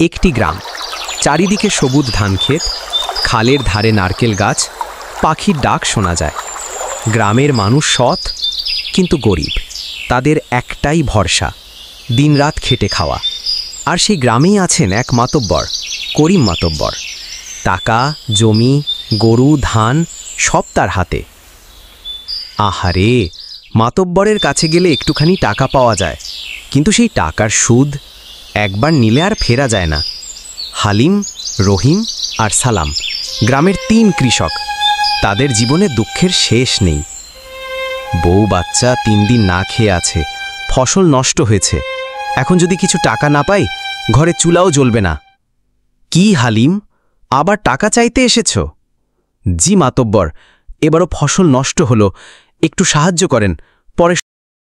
একটি গ্রাম, চারিদিকে সবুজ ধানক্ষেত, খালের ধারে নারকেল গাছ, পাখির ডাক শোনা যায়। গ্রামের মানুষ সৎ কিন্তু গরিব, তাদের একটাই ভরসা দিনরাত খেটে খাওয়া। আর সেই গ্রামেই আছেন এক মাতব্বর, করিম মাতব্বর। টাকা, জমি, গরু, ধান সব তার হাতে। আহারে, মাতব্বরের কাছে গেলে একটুখানি টাকা পাওয়া যায়, কিন্তু সেই টাকার সুদ একবার নিলে আর ফেরা যায় না। হালিম, রহিম আর সালাম গ্রামের 3 কৃষক। তাদের জীবনে দুঃখের শেষ নেই। বউ বাচ্চা 3 দিন না খেয়ে আছে, ফসল নষ্ট হয়েছে। এখন যদি কিছু টাকা না পাই, ঘরে চুলাও জ্বলবে না। কি হালিম, আবার টাকা চাইতে এসেছ? জি মাতব্বর, এবারও ফসল নষ্ট হলো, একটু সাহায্য করেন, পরে।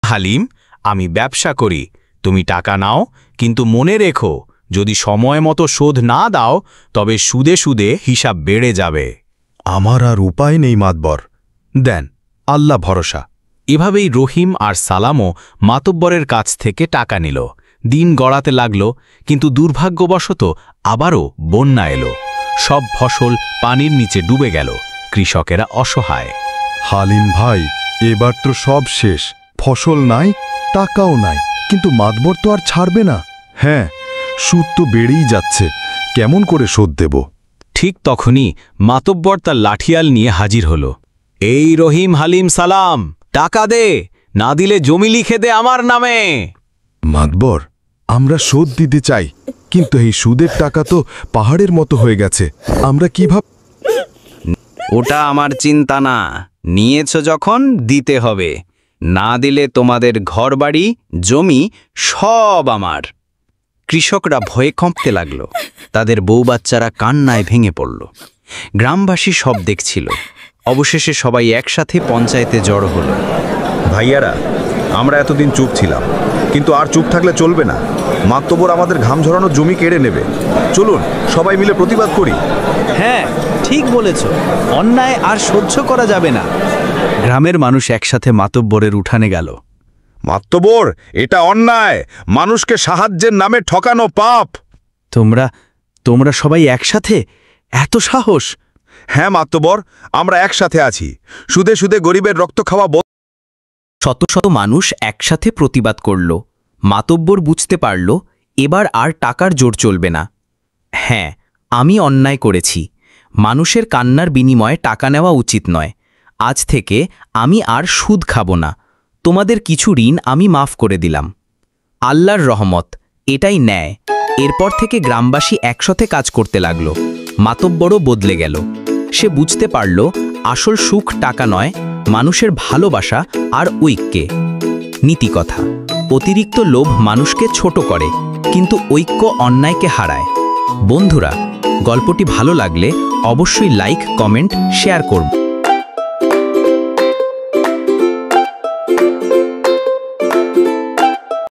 হালিম, আমি ব্যবসা করি, তুমি টাকা নাও, কিন্তু মনে রেখো যদি সময় মতো শোধ না দাও তবে সুদে সুদে হিসাব বেড়ে যাবে। আমার আর উপায় নেই মাতব্বর, দেন, আল্লাহ ভরসা। এভাবেই রহিম আর সালামও মাতব্বরের কাছ থেকে টাকা নিল। দিন গড়াতে লাগল, কিন্তু দুর্ভাগ্যবশত আবারও বন্যা এলো। সব ফসল পানির নিচে ডুবে গেল। কৃষকেরা অসহায়। হালিম ভাই, এবার তো সব শেষ, ফসল নাই, টাকাও নাই, কিন্তু মাতব্বর তো আর ছাড়বে না। হ্যাঁ, সুদ তো বেড়েই যাচ্ছে, কেমন করে শোধ দেব? ঠিক তখনই মাতব্বর তার লাঠিয়াল নিয়ে হাজির হল। এই রহিম, হালিম, সালাম, টাকা দে, না দিলে জমি লিখে দে আমার নামে। মাতব্বর, আমরা শোধ দিতে চাই, কিন্তু এই সুদের টাকা তো পাহাড়ের মতো হয়ে গেছে, আমরা কিভাবে? ওটা আমার চিন্তা না, নিয়েছ যখন দিতে হবে, না দিলে তোমাদের ঘরবাড়ি, জমি সব আমার। কৃষকরা ভয়ে কঁপতে লাগল, তাদের বউ বাচ্চারা কান্নায় ভেঙে পড়ল। গ্রামবাসী সব দেখছিল। অবশেষে সবাই একসাথে পঞ্চায়েতে জড়ো হল। ভাইয়ারা, আমরা এতদিন চুপ ছিলাম, কিন্তু আর চুপ থাকলে চলবে না। মাতব্বর আমাদের ঘাম ঝরানোর জমি কেড়ে নেবে। চলুন সবাই মিলে প্রতিবাদ করি। হ্যাঁ, ঠিক বলেছ, অন্যায় আর সহ্য করা যাবে না। গ্রামের মানুষ একসাথে মাতব্বরের উঠানে গেল। মাতব্বর, এটা অন্যায়, মানুষকে সাহায্যের নামে ঠকানো পাপ। তোমরা সবাই একসাথে, এত সাহস? হ্যাঁ মাতব্বর, আমরা একসাথে আছি। সুদে সুদে গরিবের রক্ত খাওয়া। শত শত মানুষ একসাথে প্রতিবাদ করল। মাতব্বর বুঝতে পারল এবার আর টাকার জোর চলবে না। হ্যাঁ, আমি অন্যায় করেছি, মানুষের কান্নার বিনিময়ে টাকা নেওয়া উচিত নয়। আজ থেকে আমি আর সুদ খাব না। তোমাদের কিছু ঋণ আমি মাফ করে দিলাম। আল্লাহর রহমত, এটাই ন্যায়। এরপর থেকে গ্রামবাসী একসাথে কাজ করতে লাগল। মাতব্বরও বদলে গেল। সে বুঝতে পারল আসল সুখ টাকা নয়, মানুষের ভালোবাসা আর ঐক্যে। নীতিকথা, অতিরিক্ত লোভ মানুষকে ছোট করে, কিন্তু ঐক্য অন্যায়কে হারায়। বন্ধুরা, গল্পটি ভালো লাগলে অবশ্যই লাইক, কমেন্ট, শেয়ার করুন।